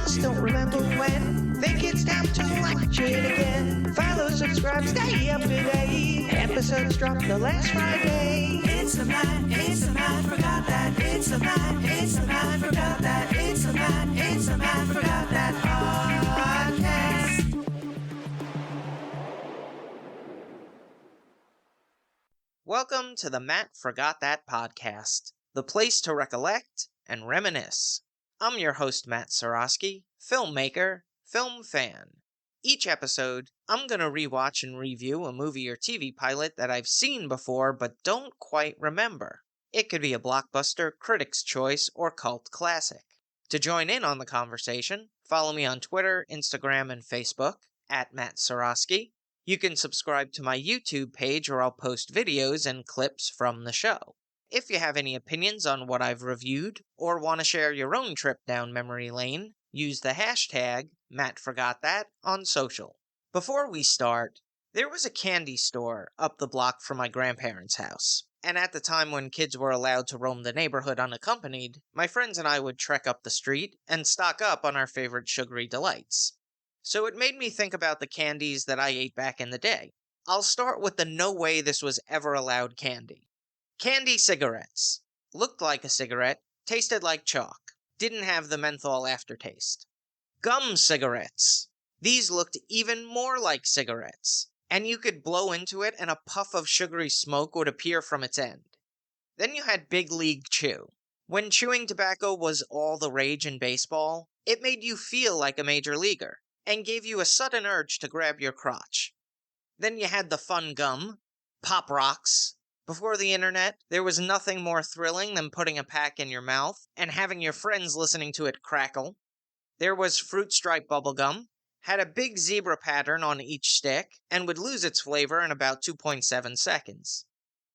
just don't remember when. Think it's time to watch it again. Follow, subscribe, stay up to date. Episodes drop the last Friday. It's a Matt, forgot that. It's a Matt, forgot that. It's a Matt, forgot that podcast. Welcome to the Matt Forgot That podcast, the place to recollect and reminisce. I'm your host, Matt Seroski, filmmaker, film fan. Each episode, I'm going to rewatch and review a movie or TV pilot that I've seen before but don't quite remember. It could be a blockbuster, critic's choice, or cult classic. To join in on the conversation, follow me on Twitter, Instagram, and Facebook, at Matt Seroski. You can subscribe to my YouTube page where I'll post videos and clips from the show. If you have any opinions on what I've reviewed, or want to share your own trip down memory lane, use the hashtag MattForgotThat on social. Before we start, there was a candy store up the block from my grandparents' house, and at the time when kids were allowed to roam the neighborhood unaccompanied, my friends and I would trek up the street and stock up on our favorite sugary delights. So it made me think about the candies that I ate back in the day. I'll start with the no way this was ever allowed candy. Candy cigarettes. Looked like a cigarette, tasted like chalk, didn't have the menthol aftertaste. Gum cigarettes. These looked even more like cigarettes, and you could blow into it and a puff of sugary smoke would appear from its end. Then you had Big League Chew. When chewing tobacco was all the rage in baseball, it made you feel like a major leaguer, and gave you a sudden urge to grab your crotch. Then you had the fun gum, Pop Rocks. Before the internet, there was nothing more thrilling than putting a pack in your mouth and having your friends listening to it crackle. There was Fruit Stripe bubblegum, had a big zebra pattern on each stick, and would lose its flavor in about 2.7 seconds.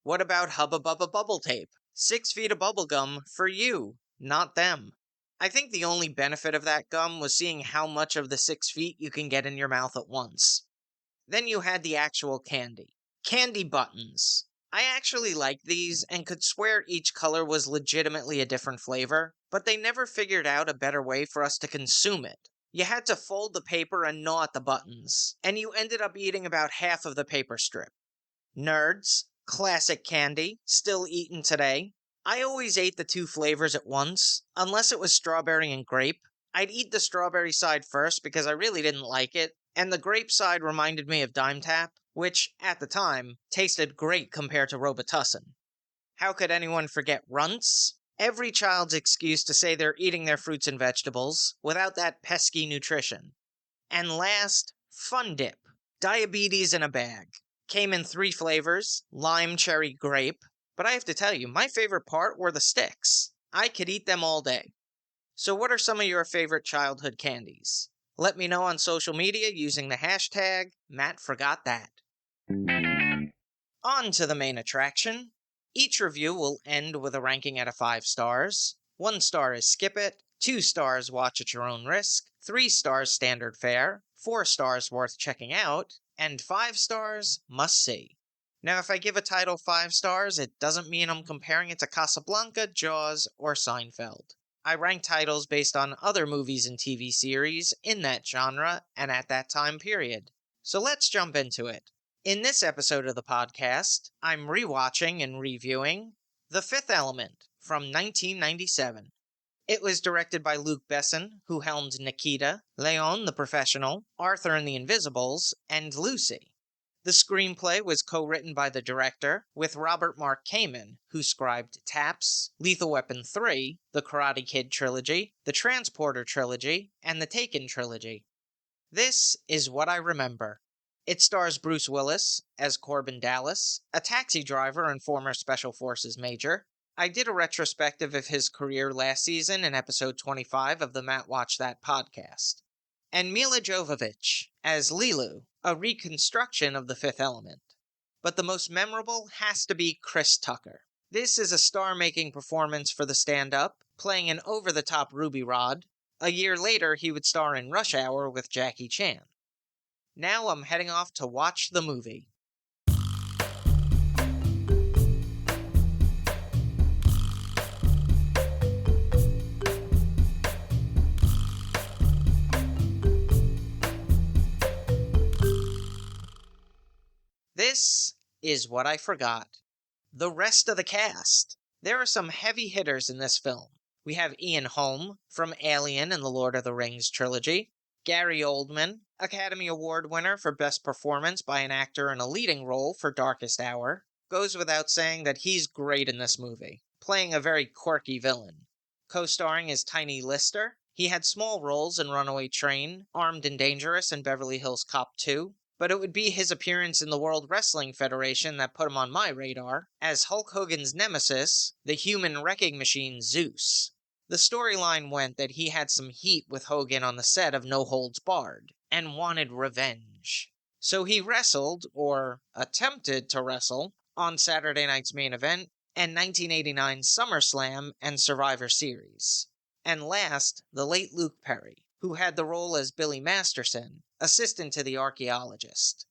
What about Hubba Bubba Bubble Tape? 6 feet of bubblegum for you, not them. I think the only benefit of that gum was seeing how much of the 6 feet you can get in your mouth at once. Then you had the actual candy. Candy buttons. I actually liked these and could swear each color was legitimately a different flavor, but they never figured out a better way for us to consume it. You had to fold the paper and gnaw at the buttons, and you ended up eating about half of the paper strip. Nerds. Classic candy, still eaten today. I always ate the 2 flavors at once, unless it was strawberry and grape. I'd eat the strawberry side first because I really didn't like it, and the grape side reminded me of Dime Tap, which, at the time, tasted great compared to Robitussin. How could anyone forget Runts? Every child's excuse to say they're eating their fruits and vegetables, without that pesky nutrition. And last, Fun Dip. Diabetes in a bag. Came in 3 flavors, lime, cherry, grape, but I have to tell you, my favorite part were the sticks. I could eat them all day. So what are some of your favorite childhood candies? Let me know on social media using the hashtag MattForgotThat. On to the main attraction. Each review will end with a ranking out of 5 stars. 1 star is skip it, 2 stars watch at your own risk, 3 stars standard fare, 4 stars worth checking out, and 5 stars must see. Now if I give a title 5 stars, it doesn't mean I'm comparing it to Casablanca, Jaws, or Seinfeld. I rank titles based on other movies and TV series in that genre and at that time period. So let's jump into it. In this episode of the podcast, I'm rewatching and reviewing The Fifth Element from 1997. It was directed by Luc Besson, who helmed Nikita, Leon the Professional, Arthur and the Invisibles, and Lucy. The screenplay was co-written by the director with Robert Mark Kamen, who scribed Taps, Lethal Weapon 3, the Karate Kid trilogy, the Transporter trilogy, and the Taken trilogy. This is what I remember. It stars Bruce Willis as Corbin Dallas, a taxi driver and former Special Forces major. I did a retrospective of his career last season in episode 25 of the Matt Watch That podcast. And Mila Jovovich as Lilu, a reconstruction of The Fifth Element. But the most memorable has to be Chris Tucker. This is a star-making performance for the stand-up, playing an over-the-top Ruby Rod. A year later, he would star in Rush Hour with Jackie Chan. Now I'm heading off to watch the movie. This is what I forgot. The rest of the cast. There are some heavy hitters in this film. We have Ian Holm from Alien and the Lord of the Rings trilogy, Gary Oldman, Academy Award winner for Best Performance by an Actor in a Leading Role for Darkest Hour. Goes without saying that he's great in this movie, playing a very quirky villain. Co-starring is Tiny Lister. He had small roles in Runaway Train, Armed and Dangerous, and Beverly Hills Cop 2, but it would be his appearance in the World Wrestling Federation that put him on my radar, as Hulk Hogan's nemesis, the human wrecking machine Zeus. The storyline went that he had some heat with Hogan on the set of No Holds Barred, and wanted revenge. So he wrestled, or attempted to wrestle, on Saturday Night's Main Event, and 1989's SummerSlam and Survivor Series. And last, the late Luke Perry, who had the role as Billy Masterson, assistant to the archaeologist.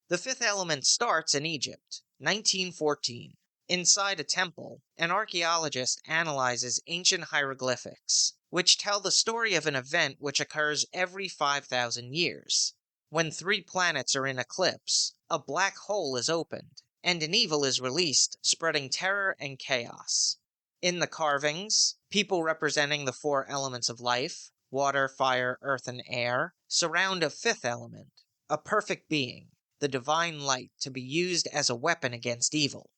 The Fifth Element starts in Egypt, 1914. Inside a temple, an archaeologist analyzes ancient hieroglyphics, which tell the story of an event which occurs every 5,000 years. When 3 planets are in eclipse, a black hole is opened, and an evil is released, spreading terror and chaos. In the carvings, people representing the 4 elements of life, water, fire, earth, and air, surround a 5th element, a perfect being, the divine light, to be used as a weapon against evil.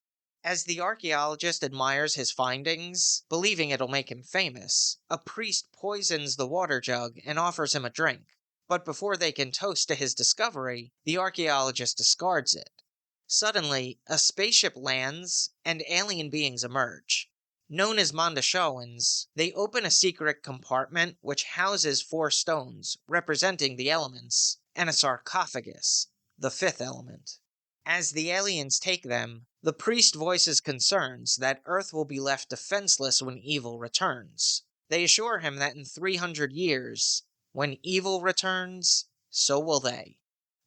As the archaeologist admires his findings, believing it'll make him famous, a priest poisons the water jug and offers him a drink. But before they can toast to his discovery, the archaeologist discards it. Suddenly, a spaceship lands, and alien beings emerge. Known as Mondashawans, they open a secret compartment which houses 4 stones, representing the elements, and a sarcophagus, the 5th element. As the aliens take them, the priest voices concerns that Earth will be left defenseless when evil returns. They assure him that in 300 years, when evil returns, so will they.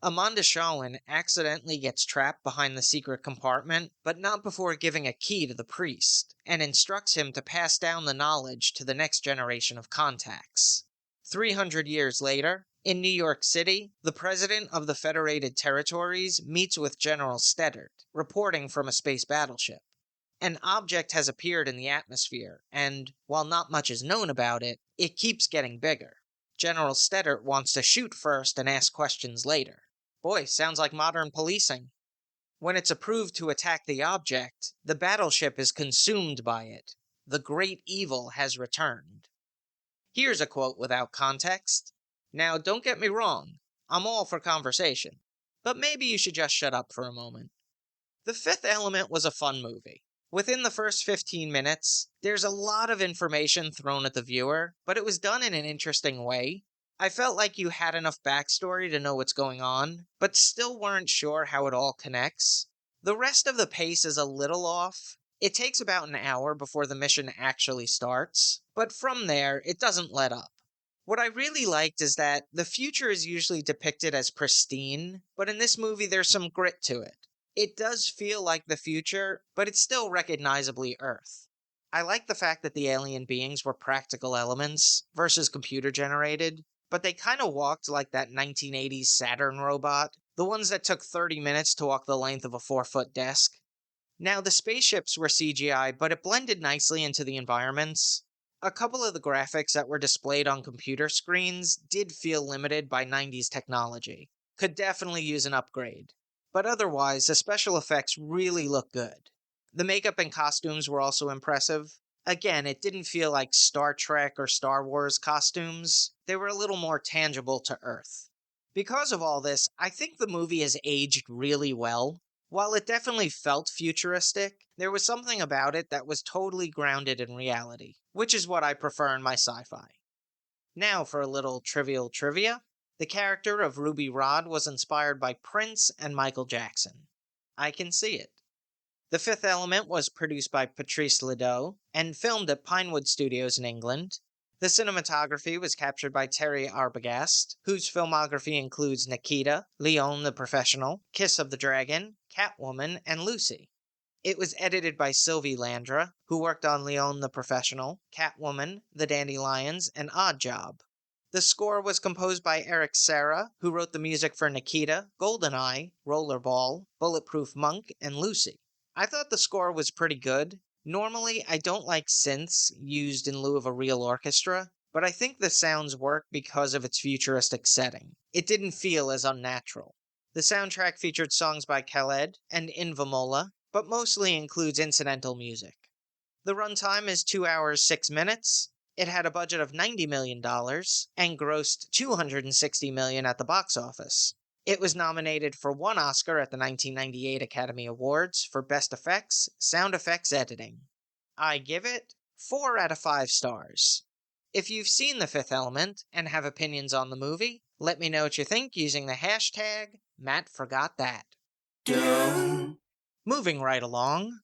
Amanda Shawan accidentally gets trapped behind the secret compartment, but not before giving a key to the priest, and instructs him to pass down the knowledge to the next generation of contacts. 300 years later, in New York City, the president of the Federated Territories meets with General Steddard, reporting from a space battleship. An object has appeared in the atmosphere, and, while not much is known about it, it keeps getting bigger. General Steddard wants to shoot first and ask questions later. Boy, sounds like modern policing. When it's approved to attack the object, the battleship is consumed by it. The great evil has returned. Here's a quote without context. Now, don't get me wrong, I'm all for conversation, but maybe you should just shut up for a moment. The Fifth Element was a fun movie. Within the first 15 minutes, there's a lot of information thrown at the viewer, but it was done in an interesting way. I felt like you had enough backstory to know what's going on, but still weren't sure how it all connects. The rest of the pace is a little off. It takes about an hour before the mission actually starts, but from there, it doesn't let up. What I really liked is that the future is usually depicted as pristine, but in this movie there's some grit to it. It does feel like the future, but it's still recognizably Earth. I like the fact that the alien beings were practical elements versus computer-generated, but they kind of walked like that 1980s Saturn robot, the ones that took 30 minutes to walk the length of a 4-foot desk. Now, the spaceships were CGI, but it blended nicely into the environments. A couple of the graphics that were displayed on computer screens did feel limited by 90s technology. Could definitely use an upgrade. But otherwise, the special effects really look good. The makeup and costumes were also impressive. Again, it didn't feel like Star Trek or Star Wars costumes. They were a little more tangible to Earth. Because of all this, I think the movie has aged really well. While it definitely felt futuristic, there was something about it that was totally grounded in reality, which is what I prefer in my sci-fi. Now for a little trivial trivia. The character of Ruby Rhod was inspired by Prince and Michael Jackson. I can see it. The Fifth Element was produced by Patrice Ledoux and filmed at Pinewood Studios in England. The cinematography was captured by Terry Arbogast, whose filmography includes Nikita, Leon the Professional, Kiss of the Dragon, Catwoman, and Lucy. It was edited by Sylvie Landra, who worked on Leon the Professional, Catwoman, The Dandelions, and Odd Job. The score was composed by Eric Serra, who wrote the music for Nikita, Goldeneye, Rollerball, Bulletproof Monk, and Lucy. I thought the score was pretty good. Normally, I don't like synths used in lieu of a real orchestra, but I think the sounds work because of its futuristic setting. It didn't feel as unnatural. The soundtrack featured songs by Khaled and Invamola, but mostly includes incidental music. The runtime is 2 hours 6 minutes. It had a budget of $90 million and grossed $260 million at the box office. It was nominated for 1 Oscar at the 1998 Academy Awards for Best Effects, Sound Effects Editing. I give it 4 out of 5 stars. If you've seen The Fifth Element and have opinions on the movie, let me know what you think using the hashtag #MattForgotThat. Moving right along,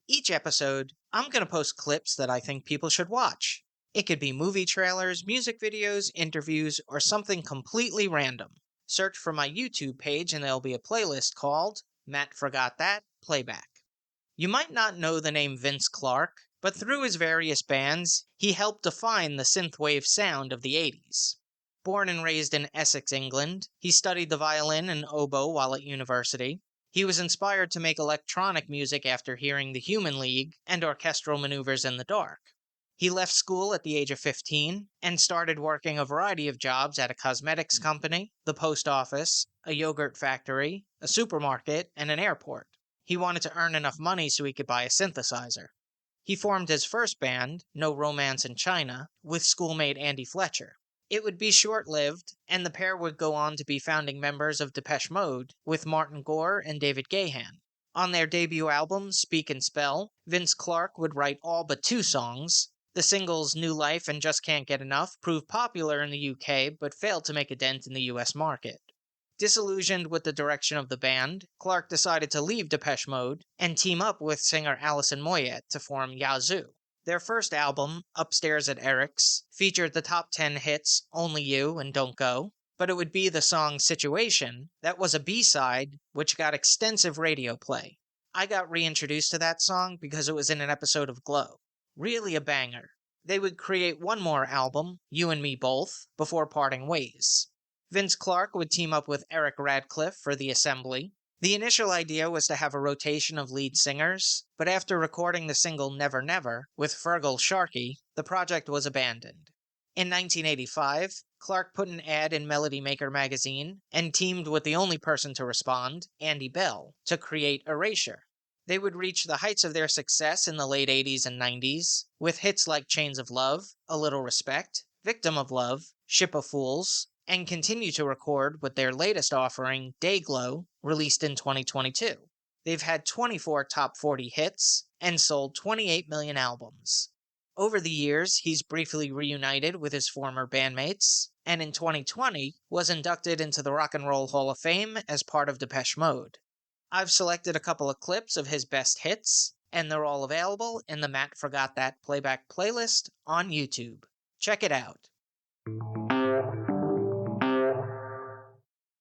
each episode, I'm going to post clips that I think people should watch. It could be movie trailers, music videos, interviews, or something completely random. Search for my YouTube page and there'll be a playlist called Matt Forgot That Playback. You might not know the name Vince Clarke, but through his various bands, he helped define the synthwave sound of the 80s. Born and raised in Essex, England, he studied the violin and oboe while at university. He was inspired to make electronic music after hearing The Human League and Orchestral Maneuvers in the Dark. He left school at the age of 15 and started working a variety of jobs at a cosmetics company, the post office, a yogurt factory, a supermarket, and an airport. He wanted to earn enough money so he could buy a synthesizer. He formed his first band, No Romance in China, with schoolmate Andy Fletcher. It would be short-lived, and the pair would go on to be founding members of Depeche Mode with Martin Gore and David Gahan. On their debut album, Speak and Spell, Vince Clarke would write all but 2 songs. The singles New Life and Just Can't Get Enough proved popular in the UK but failed to make a dent in the US market. Disillusioned with the direction of the band, Clarke decided to leave Depeche Mode and team up with singer Alison Moyet to form Yazoo. Their first album, Upstairs at Eric's, featured the top 10 hits Only You and Don't Go, but it would be the song Situation that was a B-side which got extensive radio play. I got reintroduced to that song because it was in an episode of Glow. Really a banger. They would create one more album, You and Me Both, before parting ways. Vince Clarke would team up with Eric Radcliffe for The Assembly. The initial idea was to have a rotation of lead singers, but after recording the single Never Never with Fergal Sharkey, the project was abandoned. In 1985, Clarke put an ad in Melody Maker magazine and teamed with the only person to respond, Andy Bell, to create Erasure. They would reach the heights of their success in the late 80s and 90s, with hits like Chains of Love, A Little Respect, Victim of Love, Ship of Fools, and continue to record with their latest offering, Dayglow, released in 2022. They've had 24 top 40 hits and sold 28 million albums. Over the years, he's briefly reunited with his former bandmates, and in 2020 was inducted into the Rock and Roll Hall of Fame as part of Depeche Mode. I've selected a couple of clips of his best hits, and they're all available in the Matt Forgot That Playback playlist on YouTube. Check it out.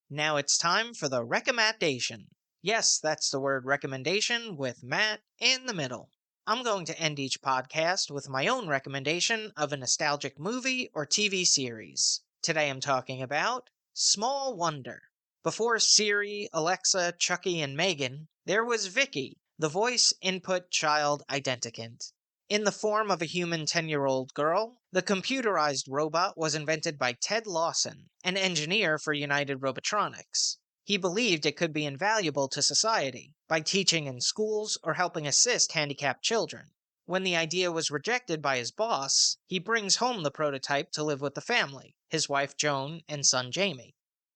Now it's time for the recommendation. Yes, that's the word recommendation with Matt in the middle. I'm going to end each podcast with my own recommendation of a nostalgic movie or TV series. Today I'm talking about Small Wonder. Before Siri, Alexa, Chucky, and Megan, there was Vicky, the voice input child identicant. In the form of a human 10-year-old girl, the computerized robot was invented by Ted Lawson, an engineer for United Robotronics. He believed it could be invaluable to society by teaching in schools or helping assist handicapped children. When the idea was rejected by his boss, he brings home the prototype to live with the family, his wife Joan and son Jamie.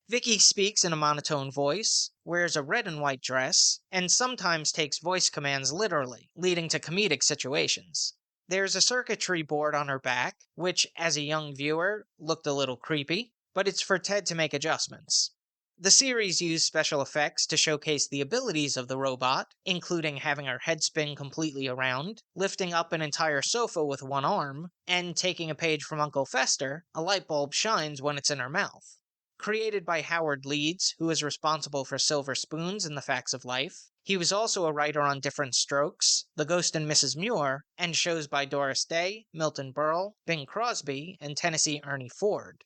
Vicky speaks in a monotone voice, wears a red and white dress, and sometimes takes voice commands literally, leading to comedic situations. There's a circuitry board on her back, which, as a young viewer, looked a little creepy, but it's for Ted to make adjustments. The series used special effects to showcase the abilities of the robot, including having her head spin completely around, lifting up an entire sofa with one arm, and taking a page from Uncle Fester, a light bulb shines when it's in her mouth. Created by Howard Leeds, who is responsible for Silver Spoons and The Facts of Life. He was also a writer on Different Strokes, The Ghost and Mrs. Muir, and shows by Doris Day, Milton Berle, Bing Crosby, and Tennessee Ernie Ford.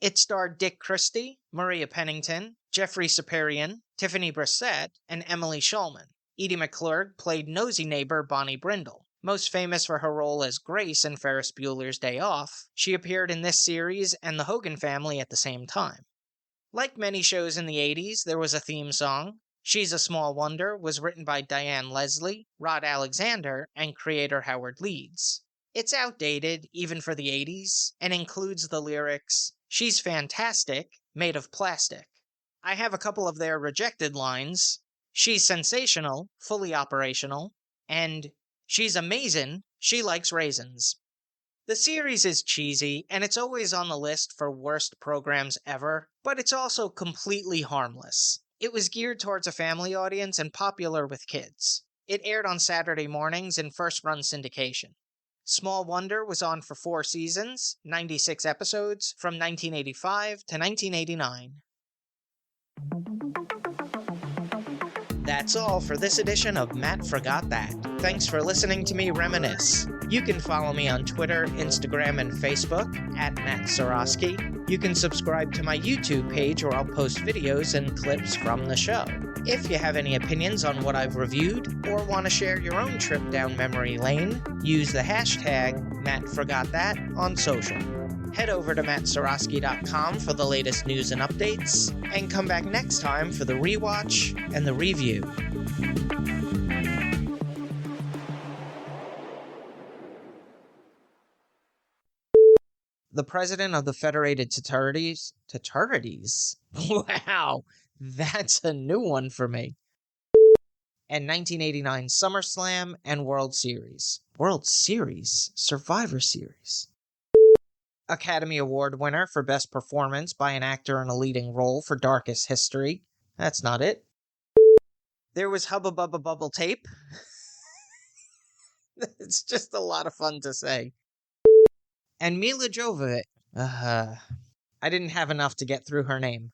It starred Dick Christie, Maria Pennington, Jeffrey Saparian, Tiffany Brissett, and Emily Schulman. Edie McClurg played nosy neighbor Bonnie Brindle. Most famous for her role as Grace in Ferris Bueller's Day Off, she appeared in this series and The Hogan Family at the same time. Like many shows in the 80s, there was a theme song. She's a Small Wonder was written by Diane Leslie, Rod Alexander, and creator Howard Leeds. It's outdated, even for the 80s, and includes the lyrics, "She's fantastic, made of plastic." I have a couple of their rejected lines. "She's sensational, fully operational," and "She's amazin', she likes raisins." The series is cheesy, and it's always on the list for worst programs ever, but it's also completely harmless. It was geared towards a family audience and popular with kids. It aired on Saturday mornings in first-run syndication. Small Wonder was on for 4 seasons, 96 episodes, from 1985 to 1989. That's all for this edition of Matt Forgot That. Thanks for listening to me reminisce. You can follow me on Twitter, Instagram, and Facebook at Matt Seroski. You can subscribe to my YouTube page where I'll post videos and clips from the show. If you have any opinions on what I've reviewed or want to share your own trip down memory lane, use the hashtag MattForgotThat on social. Head over to mattseroski.com for the latest news and updates, and come back next time for the rewatch and the review. The president of the Federated Tatarities? Wow, that's a new one for me. And 1989 SummerSlam and World Series. World Series? Survivor Series. Academy Award winner for Best Performance by an Actor in a Leading Role for Darkest History. That's not it. There was Hubba Bubba Bubble Tape. It's just a lot of fun to say. And Mila Jovovich. I didn't have enough to get through her name.